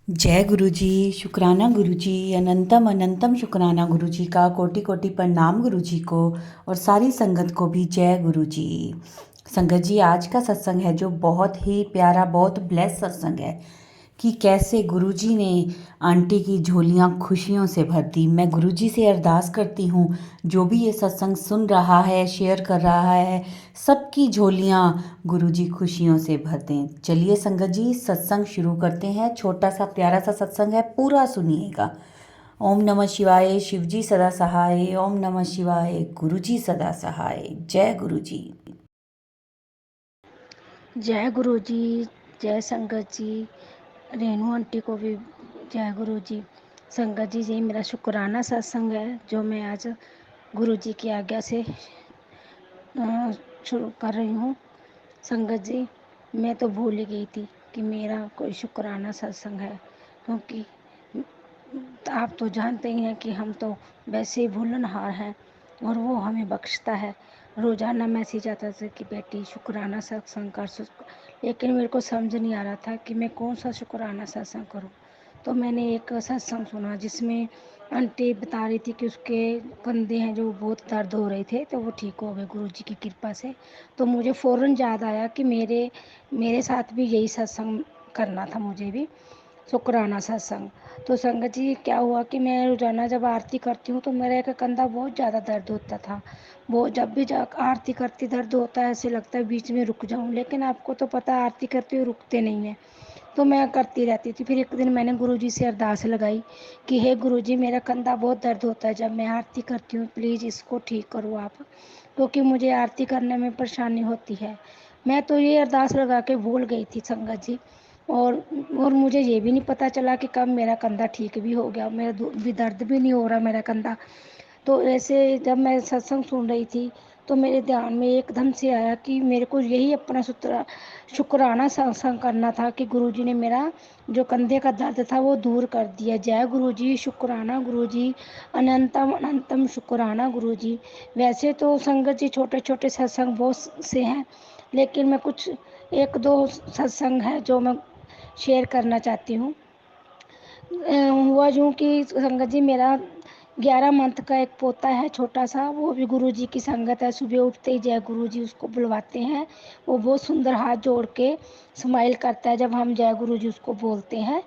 जय गुरु जी। शुक्राना गुरु जी, अनंतम अनंतम शुक्राना गुरु जी का, कोटि कोटि प्रणाम गुरु जी को और सारी संगत को भी जय गुरु जी। संगत जी, आज का सत्संग है जो बहुत ही प्यारा, बहुत ब्लेस सत्संग है कि कैसे गुरुजी ने आंटी की झोलियां खुशियों से भर दी। मैं गुरुजी से अरदास करती हूँ, जो भी ये सत्संग सुन रहा है, शेयर कर रहा है, सबकी झोलियां गुरुजी खुशियों से भर दें। चलिए संगत जी, सत्संग शुरू करते हैं। छोटा सा प्यारा सा सत्संग है, पूरा सुनिएगा। ओम नमः शिवाय, शिवजी सदा सहाय। ओम नमः शिवाय, गुरुजी सदा सहाय। जय गुरुजी। जय गुरु जी। जय संगत जी। रेनू आंटी को भी जय गुरु जी। संगत जी, ये मेरा शुक्राना सत्संग है जो मैं आज गुरु जी की आज्ञा से शुरू कर रही हूँ। संगत जी, मैं तो भूल ही गई थी कि मेरा कोई शुक्राना सत्संग है, क्योंकि आप तो जानते ही हैं कि हम तो वैसे ही भूलनहार हैं और वो हमें बख्शता है। रोज़ाना मैसेज आता था कि बेटी शुक्राना सत्संग कर, लेकिन मेरे को समझ नहीं आ रहा था कि मैं कौन सा शुक्राना सत्संग करूं। तो मैंने एक सत्संग सुना जिसमें आंटी बता रही थी कि उसके कंधे हैं जो बहुत दर्द हो रहे थे, तो वो ठीक हो गए गुरुजी की कृपा से। तो मुझे फ़ौरन याद आया कि मेरे मेरे साथ भी यही सत्संग करना था, मुझे भी शुक्राना सत्संग। तो संगत जी, क्या हुआ कि मैं रोज़ाना जब आरती करती हूँ तो मेरा एक कंधा बहुत ज़्यादा दर्द होता था। वो जब भी आरती करती दर्द होता है, ऐसे लगता है बीच में रुक जाऊँ, लेकिन आपको तो पता है आरती करते हुए रुकते नहीं हैं। तो मैं करती रहती थी। फिर एक दिन मैंने गुरुजी से अरदास लगाई कि हे गुरुजी, मेरा कंधा बहुत दर्द होता है जब मैं आरती करती हूँ, प्लीज़ इसको ठीक करो आप, क्योंकि मुझे आरती करने में परेशानी होती है। मैं तो ये अरदास लगा के भूल गई थी संगत जी। और और मुझे ये भी नहीं पता चला कि कब मेरा कंधा ठीक भी हो गया, मेरा भी दर्द भी नहीं हो रहा मेरा कंधा। तो ऐसे जब मैं सत्संग सुन रही थी तो मेरे ध्यान में एकदम से आया कि मेरे को यही अपना शुक्राना सत्संग करना था कि गुरुजी ने मेरा जो कंधे का दर्द था वो दूर कर दिया। जय गुरुजी, शुक्राना गुरुजी, अनंतम अनंतम शुक्राना गुरुजी। वैसे तो संगत जी छोटे छोटे सत्संग बहुत से हैं, लेकिन मैं कुछ एक दो सत्संग है जो मैं शेयर करना चाहती हूँ। हुआ यूँ कि संगत जी, मेरा 11 मंथ का एक पोता है छोटा सा, वो भी गुरुजी की संगत है। सुबह उठते ही जय गुरुजी उसको बुलवाते हैं। वो बहुत सुंदर हाथ जोड़ के स्माइल करता है जब हम जय गुरुजी उसको बोलते हैं।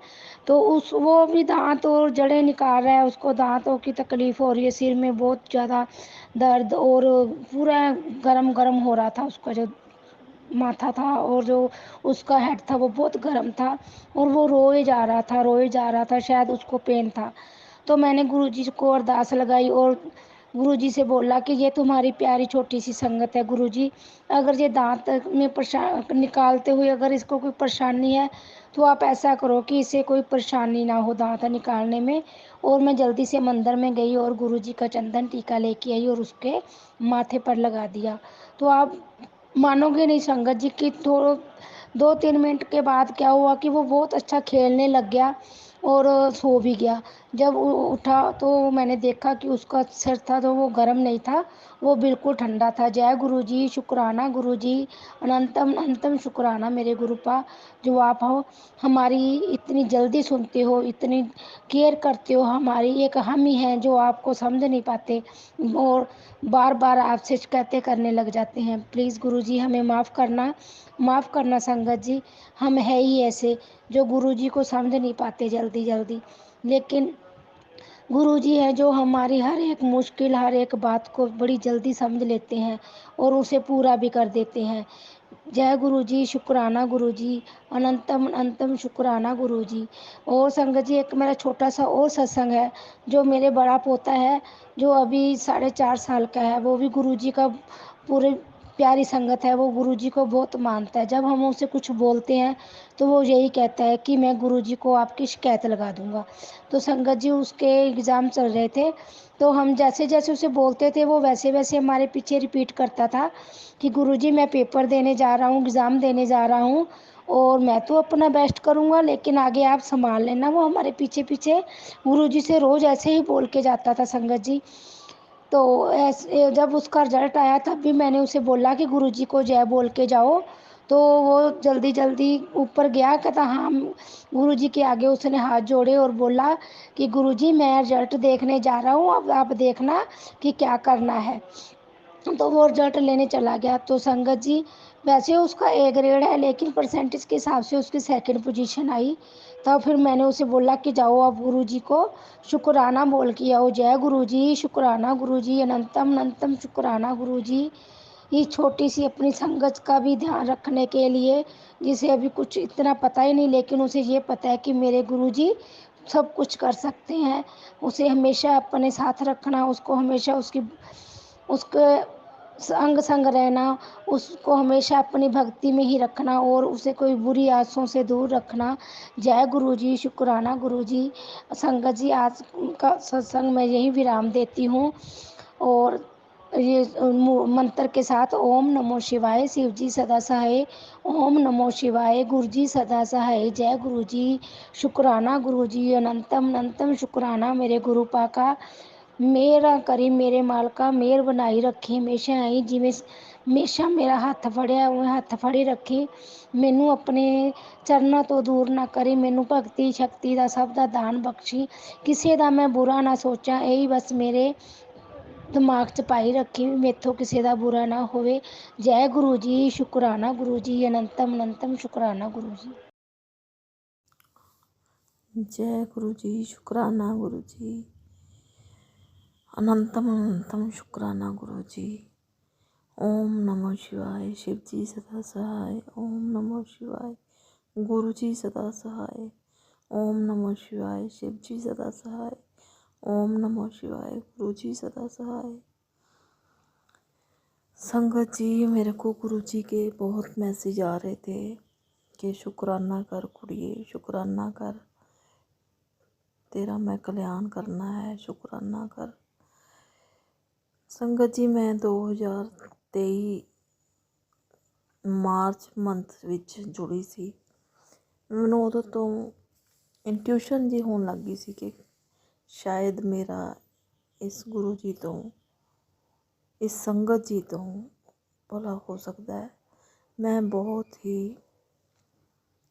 तो वो भी दांत और जड़ें निकाल रहा है, उसको दांतों की तकलीफ़ हो रही है, सिर में बहुत ज़्यादा दर्द और पूरा गरम गरम हो रहा था उसका जो माथा था, और जो उसका हेड था वो बहुत गर्म था, और वो रोए जा रहा था, रोए जा रहा था, शायद उसको पेन था। तो मैंने गुरुजी को अरदास लगाई और गुरुजी से बोला कि ये तुम्हारी प्यारी छोटी सी संगत है गुरुजी, अगर ये दांत में निकालते हुए अगर इसको कोई परेशानी है तो आप ऐसा करो कि इसे कोई परेशानी ना हो दांत निकालने में। और मैं जल्दी से मंदिर में गई और गुरुजी का चंदन टीका लेके आई और उसके माथे पर लगा दिया। तो आप मानोगे नहीं संगत जी कि थोड़ा 2-3 मिनट के बाद क्या हुआ कि वो बहुत अच्छा खेलने लग गया और सो भी गया। जब उठा तो मैंने देखा कि उसका सिर था तो वो गर्म नहीं था, वो बिल्कुल ठंडा था। जय गुरुजी, शुक्राना गुरुजी, अनंतम अनंतम शुक्राना मेरे गुरुपा, जो आप हो, हमारी इतनी जल्दी सुनते हो, इतनी केयर करते हो हमारी। एक हम ही हैं जो आपको समझ नहीं पाते और बार बार आपसे शिकायतें करने लग जाते हैं। प्लीज़ गुरुजी हमें माफ़ करना संगत जी। हम है ही ऐसे जो गुरुजी को समझ नहीं पाते जल्दी जल्दी, लेकिन गुरुजी हैं जो हमारी हर एक मुश्किल, हर एक बात को बड़ी जल्दी समझ लेते हैं और उसे पूरा भी कर देते हैं। जय गुरुजी, शुक्राना गुरुजी, अनंतम अनंतम शुक्राना गुरुजी। और संगत जी, एक मेरा छोटा सा और सत्संग है जो मेरे बड़ा पोता है जो अभी 4.5 साल का है, वो भी गुरुजी का पूरे प्यारी संगत है। वो गुरुजी को बहुत मानता है। जब हम उसे कुछ बोलते हैं तो वो यही कहता है कि मैं गुरुजी को आपकी शिकायत लगा दूंगा। तो संगत जी, उसके एग्ज़ाम चल रहे थे, तो हम जैसे जैसे उसे बोलते थे वो वैसे वैसे हमारे पीछे रिपीट करता था कि गुरुजी मैं पेपर देने जा रहा हूँ, एग्ज़ाम देने जा रहा हूँ, और मैं तो अपना बेस्ट करूँगा लेकिन आगे आप संभाल लेना। वो हमारे पीछे पीछे गुरुजी से रोज़ ऐसे ही बोल के जाता था संगत जी। तो ऐसे जब उसका रिजल्ट आया तब भी मैंने उसे बोला कि गुरुजी को जय बोल के जाओ, तो वो जल्दी जल्दी ऊपर गया, कहता हाँ। गुरुजी के आगे उसने हाथ जोड़े और बोला कि गुरुजी मैं रिजल्ट देखने जा रहा हूँ, अब आप देखना कि क्या करना है। तो वो रिजल्ट लेने चला गया। तो संगत जी, वैसे उसका ए ग्रेड है, लेकिन परसेंटेज के हिसाब से उसकी सेकंड पोजीशन आई। तब फिर मैंने उसे बोला कि जाओ आप गुरुजी को शुक्राना बोल के आओ, जय गुरुजी, शुक्राना गुरुजी, अनंतम अनंतम शुक्राना गुरुजी। ये छोटी सी अपनी संगत का भी ध्यान रखने के लिए, जिसे अभी कुछ इतना पता ही नहीं, लेकिन उसे ये पता है कि मेरे गुरुजी सब कुछ कर सकते हैं। उसे हमेशा अपने साथ रखना, उसको हमेशा उसके संग संग रहना, उसको हमेशा अपनी भक्ति में ही रखना और उसे कोई बुरी आदतों से दूर रखना। जय गुरु जी, शुक्राना गुरु जी। संगत जी, आज का सत्संग मैं यही विराम देती हूँ। और ये मंत्र के साथ ओम नमो शिवाय, शिव जी सदा सहाय। ओम नमो शिवाय, गुरु जी सदा सहाय। जय गुरु जी, शुक्राना गुरु जी, अनंतम अनंतम शुक्राना मेरे गुरु पाका। मेरा करी मेरे मालका, मेहर बनाई रखी हमेशा आई, जिਵੇਂ ਹਮੇਸ਼ਾ ਮੇਰਾ ਹੱਥ ਫੜਿਆ ਉਹ ਹੱਥ ਫੜੀ ਰੱਖੀ। ਮੈਨੂੰ ਆਪਣੇ ਚਰਨਾਂ ਤੋਂ ਦੂਰ ਨਾ ਕਰੀ, ਮੈਨੂੰ ਭਗਤੀ ਸ਼ਕਤੀ ਦਾ ਸਭ ਦਾ ਦਾਨ ਬਖਸ਼ੀ। ਕਿਸੇ ਦਾ ਮੈਂ ਬੁਰਾ ਨਾ ਸੋਚਾਂ, ਇਹੀ ਬਸ ਮੇਰੇ ਦਿਮਾਗ 'ਚ ਪਾਈ ਰੱਖੀ, ਵੀ ਮੇਥੋਂ ਕਿਸੇ ਦਾ ਬੁਰਾ ਨਾ ਹੋਵੇ। ਜੈ ਗੁਰੂ ਜੀ, ਸ਼ੁਕਰਾਨਾ ਗੁਰੂ ਜੀ, ਅਨੰਤਮ ਅਨੰਤਮ ਸ਼ੁਕਰਾਨਾ ਗੁਰੂ ਜੀ। जय गुरु जी, शुक्राना गुरु जी, अनंतम अनंतम शुक्राना गुरु जी। ओम नमो शिवाय, शिव जी सदा सहाय। ओम नमो शिवाय, गुरु जी सदा सहाय। ओम नमो शिवाय, शिव जी सदा सहाय। ओम नमो शिवाय, गुरु जी सदा सहाय। संगत जी, मेरे को गुरु जी के बहुत मैसेज आ रहे थे कि शुक्राना कर कुड़िए, शुक्राना कर, तेरा मैं कल्याण करना है, शुक्राना कर। संगत जी, मैं 2023 ਮਾਰਚ ਮੰਥ ਵਿੱਚ ਜੁੜੀ ਸੀ। ਮੈਨੂੰ ਉਦੋਂ ਤੋਂ ਇੰਟਿਊਸ਼ਨ ਜੀ ਹੋਣ ਲੱਗ ਗਈ ਸੀ ਕਿ ਸ਼ਾਇਦ ਮੇਰਾ ਇਸ ਗੁਰੂ ਜੀ ਤੋਂ, ਇਸ ਸੰਗਤ ਜੀ ਤੋਂ ਭਲਾ ਹੋ ਸਕਦਾ ਹੈ। ਮੈਂ ਬਹੁਤ ਹੀ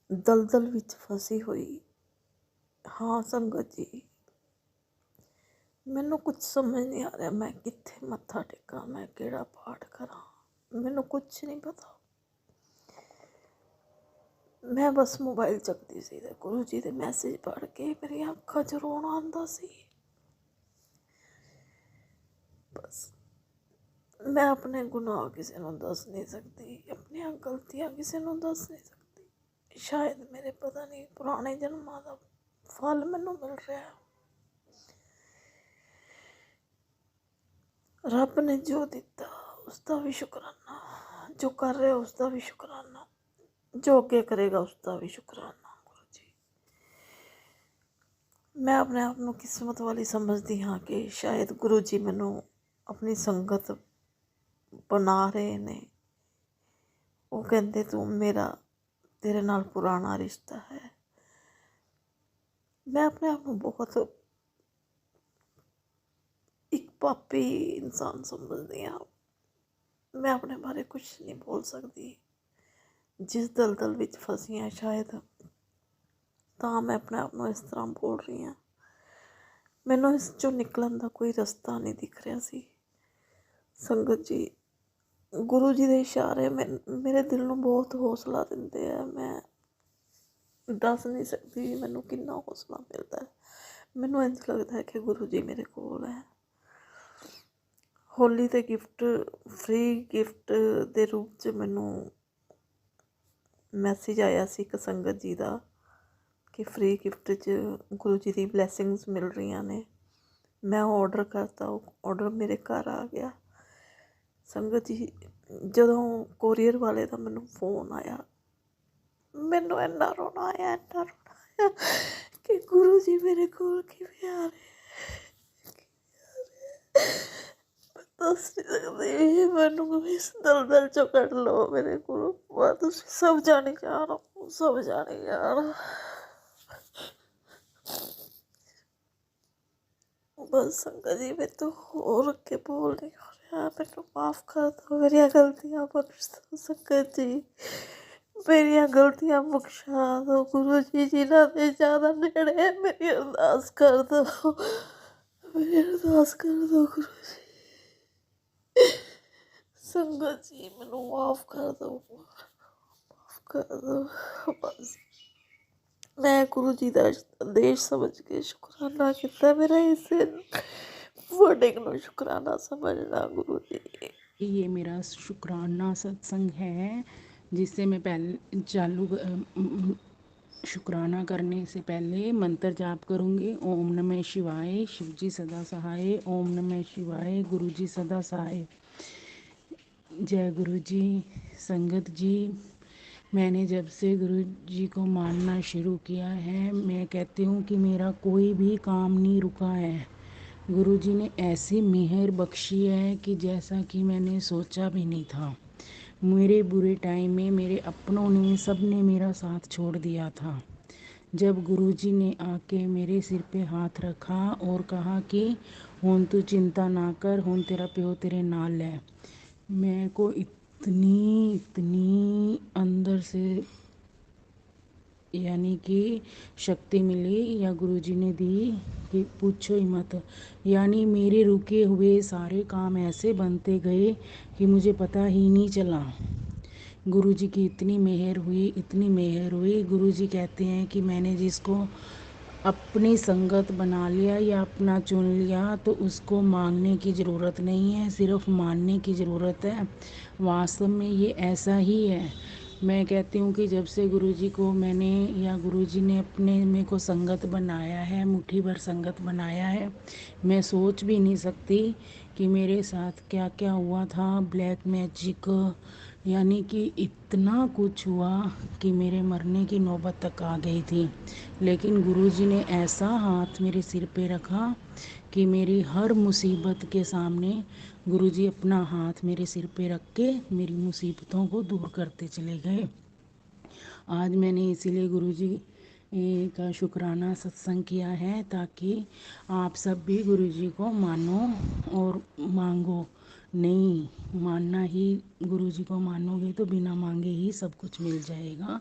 ਦਲਦਲ ਵਿੱਚ ਫਸੀ ਹੋਈ ਹਾਂ ਸੰਗਤ ਜੀ। ਮੈਨੂੰ ਕੁਝ ਸਮਝ ਨਹੀਂ ਆ ਰਿਹਾ, ਮੈਂ ਕਿੱਥੇ ਮੱਥਾ ਟੇਕਾਂ, ਮੈਂ ਕਿਹੜਾ ਪਾਠ ਕਰਾਂ, ਮੈਨੂੰ ਕੁਝ ਨਹੀਂ ਪਤਾ। ਮੈਂ ਬਸ ਮੋਬਾਈਲ ਚੱਕਦੀ ਸੀ ਤੇ ਗੁਰੂ ਜੀ ਦੇ ਮੈਸੇਜ ਪੜ੍ਹ ਕੇ ਮੇਰੀਆਂ ਅੱਖਾਂ 'ਚ ਰੋਣਾ ਆਉਂਦਾ ਸੀ। ਬਸ ਮੈਂ ਆਪਣੇ ਗੁਨਾਹ ਕਿਸੇ ਨੂੰ ਦੱਸ ਨਹੀਂ ਸਕਦੀ, ਆਪਣੀਆਂ ਗਲਤੀਆਂ ਕਿਸੇ ਨੂੰ ਦੱਸ ਨਹੀਂ ਸਕਦੀ। ਸ਼ਾਇਦ ਮੇਰੇ ਪਤਾ ਨਹੀਂ ਪੁਰਾਣੇ ਜਨਮਾਂ ਦਾ ਫਲ ਮੈਨੂੰ ਮਿਲ ਰਿਹਾ। ਰੱਬ ਨੇ ਜੋ ਦਿੱਤਾ ਉਸ ਦਾ ਵੀ ਸ਼ੁਕਰਾਨਾ, ਜੋ ਕਰ ਰਿਹਾ ਉਸ ਦਾ ਵੀ ਸ਼ੁਕਰਾਨਾ, ਜੋ ਅੱਗੇ ਕਰੇਗਾ ਉਸ ਦਾ ਵੀ ਸ਼ੁਕਰਾਨਾ। ਗੁਰੂ ਜੀ, ਮੈਂ ਆਪਣੇ ਆਪ ਨੂੰ ਕਿਸਮਤ ਵਾਲੀ ਸਮਝਦੀ ਹਾਂ ਕਿ ਸ਼ਾਇਦ ਗੁਰੂ ਜੀ ਮੈਨੂੰ ਆਪਣੀ ਸੰਗਤ ਬਣਾ ਰਹੇ ਨੇ। ਉਹ ਕਹਿੰਦੇ ਤੂੰ ਮੇਰਾ, ਤੇਰੇ ਨਾਲ ਪੁਰਾਣਾ ਰਿਸ਼ਤਾ ਹੈ। ਮੈਂ ਆਪਣੇ ਆਪ ਨੂੰ ਬਹੁਤ ਇੱਕ ਪਾਪੀ ਇਨਸਾਨ ਸਮਝਦੀ ਹਾਂ। ਮੈਂ ਆਪਣੇ ਬਾਰੇ ਕੁਝ ਨਹੀਂ ਬੋਲ ਸਕਦੀ। ਜਿਸ ਦਲਦਲ ਵਿੱਚ ਫਸੀ ਹਾਂ ਸ਼ਾਇਦ, ਤਾਂ ਮੈਂ ਆਪਣੇ ਆਪ ਨੂੰ ਇਸ ਤਰ੍ਹਾਂ ਬੋਲ ਰਹੀ ਹਾਂ। ਮੈਨੂੰ ਇਸ 'ਚੋਂ ਨਿਕਲਣ ਦਾ ਕੋਈ ਰਸਤਾ ਨਹੀਂ ਦਿਖ ਰਿਹਾ ਸੀ। ਸੰਗਤ ਜੀ, ਗੁਰੂ ਜੀ ਦੇ ਇਸ਼ਾਰੇ ਮੇਰੇ ਦਿਲ ਨੂੰ ਬਹੁਤ ਹੌਸਲਾ ਦਿੰਦੇ ਆ। ਮੈਂ ਦੱਸ ਨਹੀਂ ਸਕਦੀ ਮੈਨੂੰ ਕਿੰਨਾ ਹੌਸਲਾ ਮਿਲਦਾ ਹੈ। ਮੈਨੂੰ ਇੰਝ ਲੱਗਦਾ ਹੈ ਕਿ ਗੁਰੂ ਜੀ ਮੇਰੇ ਕੋਲ ਹੈ। ਹੋਲੀ 'ਤੇ ਗਿਫਟ, ਫ੍ਰੀ ਗਿਫਟ ਦੇ ਰੂਪ 'ਚ ਮੈਨੂੰ ਮੈਸੇਜ ਆਇਆ ਸੀ ਇੱਕ ਸੰਗਤ ਜੀ ਦਾ ਕਿ ਫ੍ਰੀ ਗਿਫਟ 'ਚ ਗੁਰੂ ਜੀ ਦੀ ਬਲੈਸਿੰਗਸ ਮਿਲ ਰਹੀਆਂ ਨੇ। ਮੈਂ ਔਡਰ ਕਰਤਾ, ਉਹ ਔਡਰ ਮੇਰੇ ਘਰ ਆ ਗਿਆ। ਸੰਗਤ ਜੀ, ਜਦੋਂ ਕੋਰੀਅਰ ਵਾਲੇ ਦਾ ਮੈਨੂੰ ਫੋਨ ਆਇਆ, ਮੈਨੂੰ ਇੰਨਾ ਰੋਣਾ ਆਇਆ, ਇੰਨਾ ਰੋਣਾ ਆਇਆ ਕਿ ਗੁਰੂ ਜੀ ਮੇਰੇ ਕੋਲ ਕਿਵੇਂ ਆ ਰਹੇ, ਦੱਸ ਨਹੀਂ ਸਕਦੀ। ਮੈਨੂੰ ਇਸ ਦਲਦਲ 'ਚੋਂ ਕੱਢ ਲਓ ਮੇਰੇ ਗੁਰੂ। ਤੁਸੀਂ ਸਭ ਜਾਣੇ ਜਾਣ, ਸਭ ਜਾਣੇ ਜਾਣ। ਬਸ ਸੰਗਤ ਜੀ, ਮੇਰੇ ਤੋਂ ਹੋਰ ਅੱਗੇ ਬੋਲ ਨਹੀਂ ਹੋ ਰਿਹਾ। ਮੈਨੂੰ ਮਾਫ਼ ਕਰ ਦਿਓ, ਮੇਰੀਆਂ ਗਲਤੀਆਂ ਬਖਸ਼ ਦਿਓ ਸੰਗਤ ਜੀ। मेरिया गलतियां बख्शा दो गुरु जी, जिन्हां दे ज़्यादा नेड़े है मेरी अरदास कर दो, मेरी अरदास कर दो गुरु जी। संगत जी मैनू माफ़ कर दो, माफ़ कर दो बस। मैं गुरु जी का आदेश समझ के शुकराना किया, मेरा इस वर्डिंग नू शुकराना समझना गुरु जी। ये मेरा शुक्राना सत्संग है जिससे मैं पहले शुक्राना करने से पहले मंत्र जाप करूँगी। ओम नमः शिवाय, शिव जी सदा सहाय। ओम नमः शिवाय, गुरु जी सदा सहाय। जय गुरु जी। संगत जी, मैंने जब से गुरु जी को मानना शुरू किया है, मैं कहती हूँ कि मेरा कोई भी काम नहीं रुका है। गुरु जी ने ऐसी मेहर बख्शी है कि जैसा कि मैंने सोचा भी नहीं था। मेरे बुरे टाइम में मेरे अपनों ने, सब ने मेरा साथ छोड़ दिया था। जब गुरु जी ने आके मेरे सिर पे हाथ रखा और कहा कि हुन तू चिंता ना कर, हुन तेरा प्यो तेरे नाल है, मेरे को इतनी इतनी अंदर से यानी कि शक्ति मिली या गुरुजी ने दी कि पूछो ही मत। यानी मेरे रुके हुए सारे काम ऐसे बनते गए कि मुझे पता ही नहीं चला। गुरुजी की इतनी मेहर हुई, इतनी मेहर हुई। गुरुजी कहते हैं कि मैंने जिसको अपनी संगत बना लिया या अपना चुन लिया तो उसको मांगने की ज़रूरत नहीं है, सिर्फ मानने की ज़रूरत है। वास्तव में ये ऐसा ही है। मैं कहती हूँ कि जब से गुरुजी को मैंने या गुरुजी ने अपने मेरे को संगत बनाया है, मुट्ठी भर संगत बनाया है, मैं सोच भी नहीं सकती कि मेरे साथ क्या क्या हुआ था। ब्लैक मैजिक यानी कि इतना कुछ हुआ कि मेरे मरने की नौबत तक आ गई थी। लेकिन गुरुजी ने ऐसा हाथ मेरे सिर पे रखा कि मेरी हर मुसीबत के सामने गुरुजी अपना हाथ मेरे सिर पे रख के मेरी मुसीबतों को दूर करते चले गए। आज मैंने इसीलिए गुरुजी का शुक्राना सत्संग किया है ताकि आप सब भी गुरुजी को मानो और मांगो। नहीं मानना ही, गुरुजी को मानोगे तो बिना मांगे ही सब कुछ मिल जाएगा।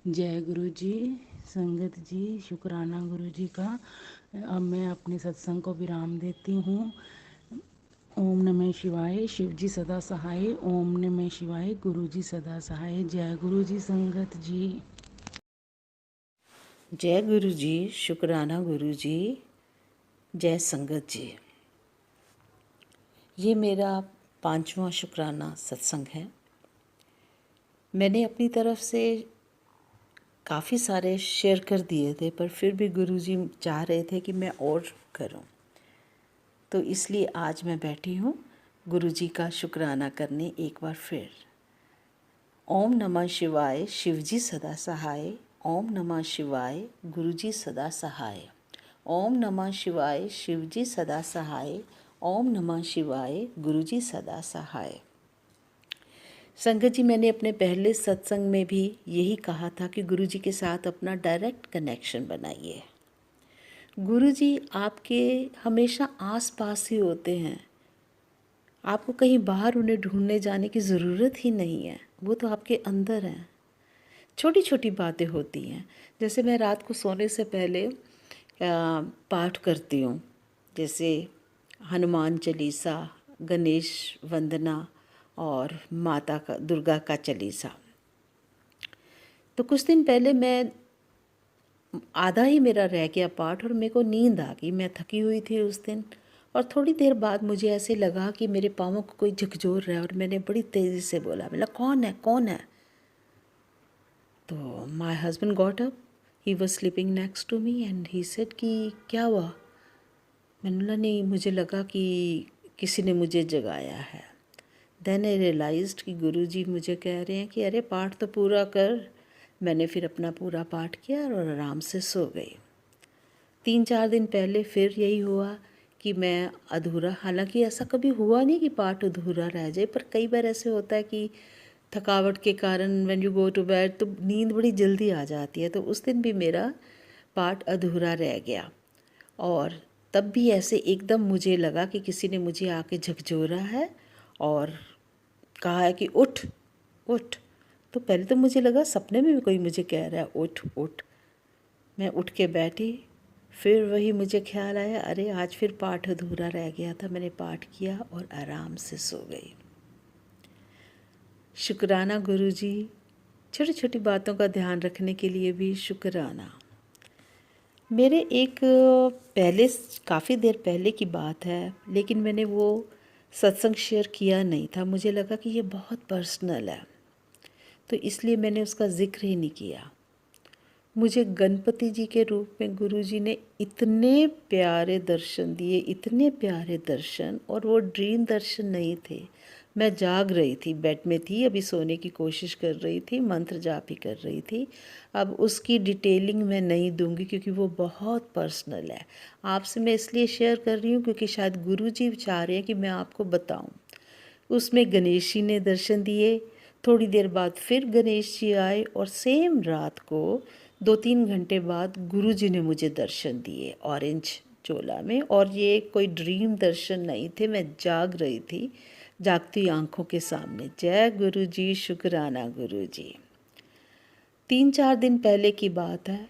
जय गुरु जी। संगत जी, शुक्राना गुरु जी का। अब मैं अपने सत्संग को विराम देती हूँ। ओम नमः शिवाय, शिव जी सदा सहाय। ओम नमः शिवाय, गुरु जी सदा सहाय। जय गुरु जी। संगत जी, जय गुरु जी, शुक्राना गुरु जी, जय संगत जी। ये मेरा 5वां शुक्राना सत्संग है। मैंने अपनी तरफ से काफ़ी सारे शेयर कर दिए थे, पर फिर भी गुरुजी चाह रहे थे कि मैं और करूं, तो इसलिए आज मैं बैठी हूं गुरुजी का शुक्राना करने एक बार फिर। ओम नमः शिवाय, शिवजी सदा सहाय। ओम नमः शिवाय, गुरुजी सदा सहाय। ओम नमः शिवाय, शिवजी सदा सहाय। ओम नमः शिवाय, गुरुजी सदा सहाय। संगत जी, मैंने अपने पहले सत्संग में भी यही कहा था कि गुरुजी के साथ अपना डायरेक्ट कनेक्शन बनाइए। गुरुजी आपके हमेशा आस पास ही होते हैं। आपको कहीं बाहर उन्हें ढूंढने जाने की ज़रूरत ही नहीं है, वो तो आपके अंदर हैं। छोटी छोटी बातें होती हैं, जैसे मैं रात को सोने से पहले पाठ करती हूँ, जैसे हनुमान चालीसा, गणेश वंदना और माता का, दुर्गा का चालीसा। तो कुछ दिन पहले मैं आधा ही मेरा रह गया पाठ और मेरे को नींद आ गई। मैं थकी हुई थी उस दिन, और थोड़ी देर बाद मुझे ऐसे लगा कि मेरे पाँवों को कोई झकझोर रहा है, और मैंने बड़ी तेज़ी से बोला, बोला कौन है कौन है। तो my husband got up, he was sleeping next to me and he said कि क्या हुआ। मैंने बोला नहीं, मुझे लगा कि किसी ने मुझे जगाया है। देन आई रियलाइज्ड कि गुरुजी मुझे कह रहे हैं कि अरे पाठ तो पूरा कर। मैंने फिर अपना पूरा पाठ किया और आराम से सो गई। 3-4 दिन पहले फिर यही हुआ कि मैं अधूरा, हालांकि ऐसा कभी हुआ नहीं कि पाठ अधूरा रह जाए, पर कई बार ऐसे होता है कि थकावट के कारण when you go to bed तो नींद बड़ी जल्दी आ जाती है। तो उस दिन भी मेरा पाठ अधूरा रह गया, और तब भी ऐसे एकदम मुझे लगा कि किसी ने मुझे आके झकझोरा है और कहा है कि उठ उठ। तो पहले तो मुझे लगा सपने में भी कोई मुझे कह रहा है उठ उठ। मैं उठ के बैठी, फिर वही मुझे ख्याल आया, अरे आज फिर पाठ अधूरा रह गया था। मैंने पाठ किया और आराम से सो गई। शुक्राना गुरुजी, छोटी छोटी बातों का ध्यान रखने के लिए भी शुक्राना। मेरे एक पहले काफ़ी देर पहले की बात है, लेकिन मैंने वो सत्संग शेयर किया नहीं था। मुझे लगा कि ये बहुत पर्सनल है, तो इसलिए मैंने उसका ज़िक्र ही नहीं किया। मुझे गणपति जी के रूप में गुरुजी ने इतने प्यारे दर्शन दिए, इतने प्यारे दर्शन, और वो ड्रीम दर्शन नहीं थे। मैं जाग रही थी, बेड में थी, अभी सोने की कोशिश कर रही थी, मंत्र जाप ही कर रही थी। अब उसकी डिटेलिंग मैं नहीं दूंगी क्योंकि वो बहुत पर्सनल है। आपसे मैं इसलिए शेयर कर रही हूँ क्योंकि शायद गुरुजी चाह रहे हैं कि मैं आपको बताऊँ। उसमें गणेश जी ने दर्शन दिए। थोड़ी देर बाद फिर गणेश जी आए और सेम रात को 2-3 घंटे बाद गुरुजी ने मुझे दर्शन दिए ऑरेंज चोला में। और ये कोई ड्रीम दर्शन नहीं थे, मैं जाग रही थी, जागती आंखों के सामने। जय गुरुजी, शुक्राना गुरुजी। 3-4 दिन पहले की बात है,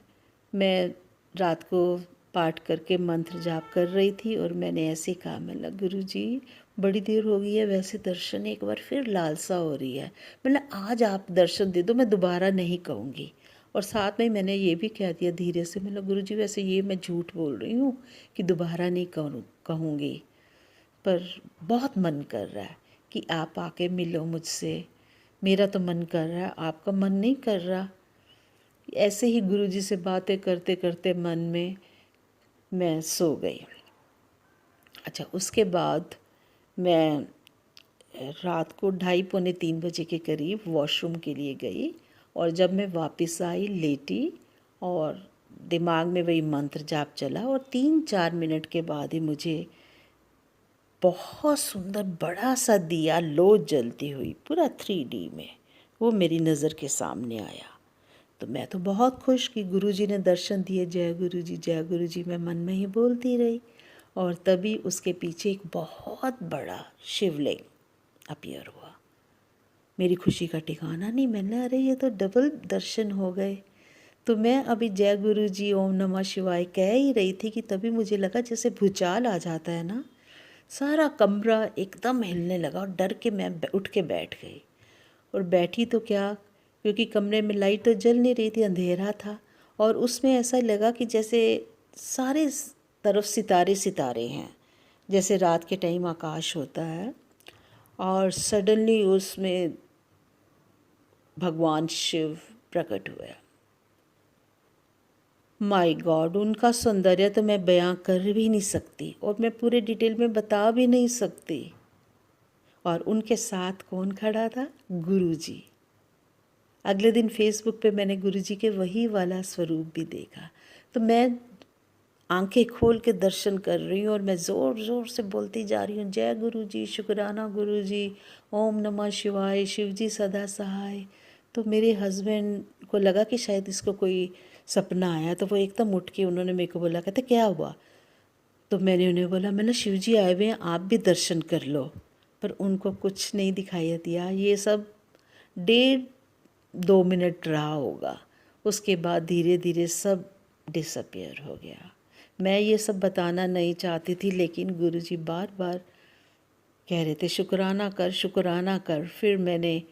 मैं रात को पाठ करके मंत्र जाप कर रही थी और मैंने ऐसे कहा, मतलब गुरुजी बड़ी देर हो गई है, वैसे दर्शन एक बार फिर लालसा हो रही है, मतलब आज आप दर्शन दे दो, मैं दोबारा नहीं कहूँगी। और साथ में मैंने ये भी कह दिया धीरे से, मतलब गुरुजी वैसे ये मैं झूठ बोल रही हूँ कि दोबारा नहीं कहूँगी, पर बहुत मन कर रहा है कि आप आके मिलो मुझसे। मेरा तो मन कर रहा है, आपका मन नहीं कर रहा। ऐसे ही गुरुजी से बातें करते करते मन में मैं सो गई। अच्छा, उसके बाद मैं रात को 2:30-3 बजे के करीब वॉशरूम के लिए गई, और जब मैं वापस आई लेटी और दिमाग में वही मंत्र जाप चला, और 3-4 मिनट के बाद ही मुझे बहुत सुंदर बड़ा सा दिया लो जलती हुई पूरा 3D में वो मेरी नज़र के सामने आया। तो मैं तो बहुत खुश कि गुरुजी ने दर्शन दिए। जय गुरुजी, जय गुरुजी, मैं मन में ही बोलती रही। और तभी उसके पीछे एक बहुत बड़ा शिवलिंग अपीयर हुआ। मेरी खुशी का ठिकाना नहीं। मैंने अरे ये तो डबल दर्शन हो गए। तो मैं अभी जय गुरुजी, ओम नमः शिवाय कह ही रही थी कि तभी मुझे लगा जैसे भूचाल आ जाता है ना, सारा कमरा एकदम हिलने लगा और डर के मैं उठ के बैठ गई। और बैठी तो क्या, क्योंकि कमरे में लाइट तो जल नहीं रही थी, अंधेरा था, और उसमें ऐसा लगा कि जैसे सारे तरफ सितारे सितारे हैं, जैसे रात के टाइम आकाश होता है। और सडनली उसमें भगवान शिव प्रकट हुए। माय गॉड, उनका सौंदर्य तो मैं बयां कर भी नहीं सकती, और मैं पूरे डिटेल में बता भी नहीं सकती। और उनके साथ कौन खड़ा था? गुरुजी। अगले दिन फेसबुक पे मैंने गुरुजी के वही वाला स्वरूप भी देखा। तो मैं आंखें खोल के दर्शन कर रही हूँ और मैं ज़ोर ज़ोर से बोलती जा रही हूँ, जय गुरुजी, शुक्राना गुरुजी, ओम नमः शिवाय, शिवजी सदा सहाय। तो मेरे हस्बैंड को लगा कि शायद इसको कोई सपना आया, तो वो एकदम उठ के उन्होंने मेरे को बोला, कहते क्या हुआ? तो मैंने उन्हें बोला, मैंने शिवजी आए हुए हैं, आप भी दर्शन कर लो। पर उनको कुछ नहीं दिखाई दिया। ये सब 1.5-2 मिनट रहा होगा। उसके बाद धीरे धीरे सब डिसअपियर हो गया। मैं ये सब बताना नहीं चाहती थी, लेकिन गुरुजी बार बार कह रहे थे शुक्राना कर, शुक्राना कर। फिर मैंने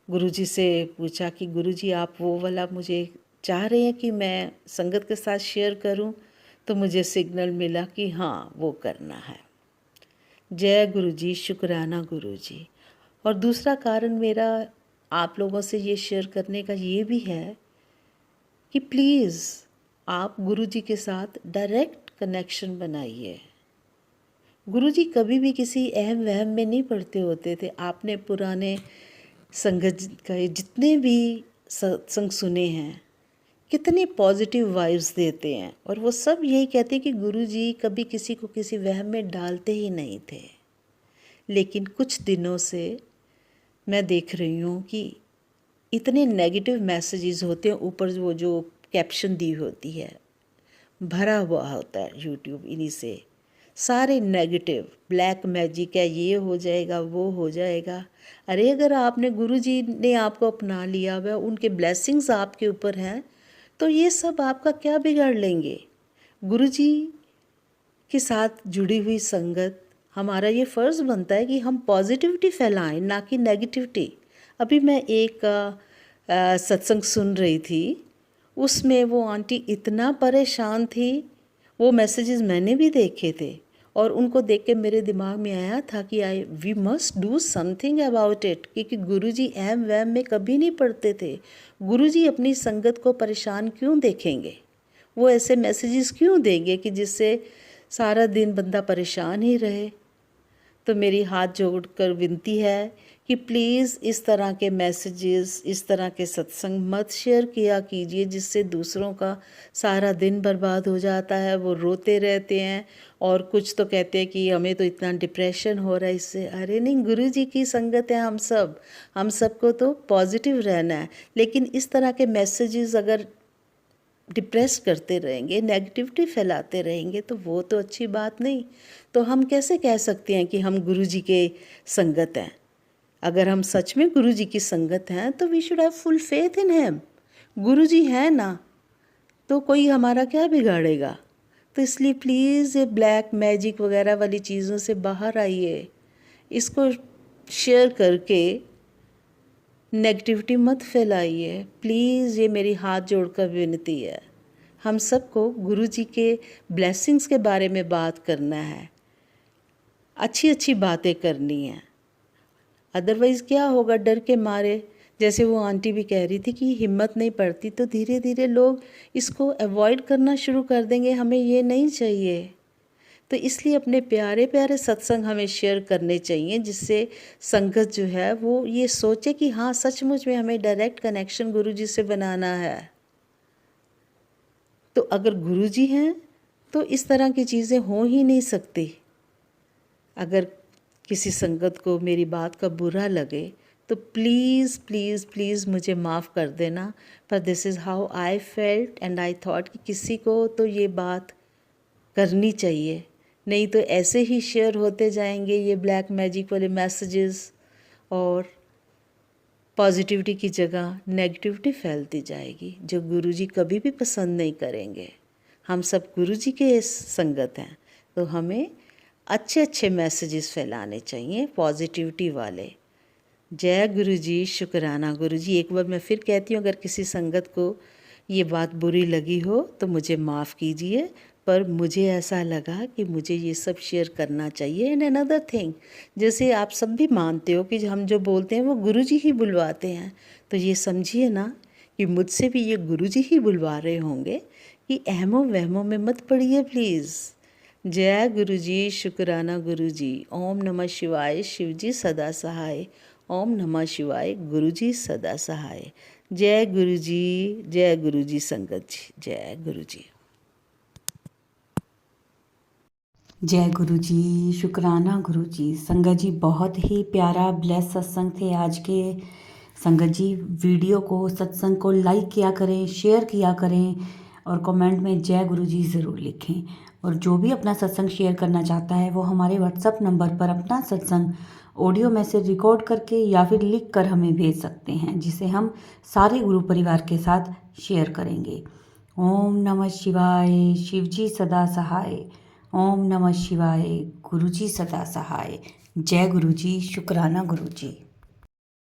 गुरुजी से पूछा कि गुरुजी आप वो वाला मुझे चाह रहे हैं कि मैं संगत के साथ शेयर करूं? तो मुझे सिग्नल मिला कि हाँ, वो करना है। जय गुरुजी, शुक्राना गुरुजी। और दूसरा कारण मेरा आप लोगों से ये शेयर करने का ये भी है कि प्लीज़ आप गुरुजी के साथ डायरेक्ट कनेक्शन बनाइए। गुरुजी कभी भी किसी अहम वहम में नहीं पड़ते होते थे। आपने पुराने संगत का जितने भी सत्संग सुने हैं, कितने पॉजिटिव वाइब्स देते हैं, और वो सब यही कहते हैं कि गुरुजी कभी किसी को किसी वहम में डालते ही नहीं थे। लेकिन कुछ दिनों से मैं देख रही हूँ कि इतने नेगेटिव मैसेजेस होते हैं, ऊपर वो जो कैप्शन दी होती है, भरा हुआ होता है यूट्यूब इन्हीं से, सारे नेगेटिव, ब्लैक मैजिक है, ये हो जाएगा वो हो जाएगा। अरे अगर आपने गुरुजी ने आपको अपना लिया हुआ, उनके ब्लेसिंग्स आपके ऊपर हैं, तो ये सब आपका क्या बिगाड़ लेंगे। गुरुजी के साथ जुड़ी हुई संगत, हमारा ये फ़र्ज़ बनता है कि हम पॉजिटिविटी फैलाएं, ना कि नेगेटिविटी। अभी मैं एक सत्संग सुन रही थी, उसमें वो आंटी इतना परेशान थी, वो मैसेजेस मैंने भी देखे थे और उनको देख के मेरे दिमाग में आया था कि we must do something about it, क्योंकि गुरुजी एम वैम में कभी नहीं पढ़ते थे। गुरुजी अपनी संगत को परेशान क्यों देखेंगे, वो ऐसे मैसेजेस क्यों देंगे कि जिससे सारा दिन बंदा परेशान ही रहे। तो मेरी हाथ जोड़कर विनती है कि प्लीज़ इस तरह के मैसेजेस, इस तरह के सत्संग मत शेयर किया कीजिए, जिससे दूसरों का सारा दिन बर्बाद हो जाता है, वो रोते रहते हैं और कुछ तो कहते हैं कि हमें तो इतना डिप्रेशन हो रहा है इससे। अरे नहीं, गुरु जी की संगत है हम सबको तो पॉजिटिव रहना है। लेकिन इस तरह के मैसेजेस अगर डिप्रेस करते रहेंगे, नेगेटिविटी फैलाते रहेंगे, तो वो तो अच्छी बात नहीं। तो हम कैसे कह सकते हैं कि हम गुरु जी के संगत हैं। अगर हम सच में गुरु जी की संगत हैं तो we should have full faith in him. Guru ji हैं ना, तो कोई हमारा क्या बिगाड़ेगा। तो इसलिए प्लीज़ ये ब्लैक मैजिक वगैरह वाली चीज़ों से बाहर आइए। इसको शेयर करके नेगेटिविटी मत फैलाइए प्लीज़, ये मेरी हाथ जोड़कर विनती है। हम सबको गुरु जी के ब्लेसिंग्स के बारे में बात करना है, अच्छी अच्छी बातें करनी है। अदरवाइज़ क्या होगा, डर के मारे, जैसे वो आंटी भी कह रही थी कि हिम्मत नहीं पड़ती, तो धीरे धीरे लोग इसको अवॉइड करना शुरू कर देंगे। हमें ये नहीं चाहिए। तो इसलिए अपने प्यारे प्यारे सत्संग हमें शेयर करने चाहिए, जिससे संगत जो है वो ये सोचे कि हाँ सचमुच में हमें डायरेक्ट कनेक्शन गुरु जी से बनाना है। तो अगर गुरु जी हैं तो इस तरह की चीज़ें हो ही नहीं सकती। अगर किसी संगत को मेरी बात का बुरा लगे तो प्लीज़ प्लीज़ प्लीज़ मुझे माफ़ कर देना, पर this is how I felt and I thought कि किसी को तो ये बात करनी चाहिए, नहीं तो ऐसे ही शेयर होते जाएंगे ये ब्लैक मैजिक वाले मैसेजेस और पॉजिटिविटी की जगह नेगेटिविटी फैलती जाएगी, जो गुरुजी कभी भी पसंद नहीं करेंगे। हम सब गुरुजी के संगत हैं, तो हमें अच्छे अच्छे मैसेजेस फैलाने चाहिए, पॉजिटिविटी वाले। जय गुरुजी, शुक्राना गुरुजी। एक बार मैं फिर कहती हूँ, अगर किसी संगत को ये बात बुरी लगी हो तो मुझे माफ़ कीजिए, पर मुझे ऐसा लगा कि मुझे ये सब शेयर करना चाहिए। एंड अनदर थिंग, जैसे आप सब भी मानते हो कि हम जो बोलते हैं वो गुरुजी ही बुलवाते हैं, तो ये समझिए ना कि मुझसे भी ये गुरुजी ही बुलवा रहे होंगे, कि अहमो वहमों में मत पड़िए प्लीज़। जय गुरुजी, शुक्राना गुरुजी। ओम नमः शिवाय, शिवजी सदा सहाय। ओम नमः शिवाय, गुरुजी सदा सहाय। जय गुरुजी संगत जी, जय गुरुजी। जय गुरु जी, शुक्राना गुरु जी। संगत जी, बहुत ही प्यारा ब्लेस सत्संग थे आज के। संगत जी, वीडियो को, सत्संग को लाइक किया करें, शेयर किया करें और कमेंट में जय गुरु जी ज़रूर लिखें। और जो भी अपना सत्संग शेयर करना चाहता है वो हमारे व्हाट्सएप नंबर पर अपना सत्संग ऑडियो मैसेज रिकॉर्ड करके या फिर लिख कर हमें भेज सकते हैं, जिसे हम सारे गुरु परिवार के साथ शेयर करेंगे। ओम नमः शिवाय, शिवजी सदा सहाय। ओम नमः शिवाय, गुरुजी सदा सहाय। जय गुरुजी, शुक्राना गुरुजी।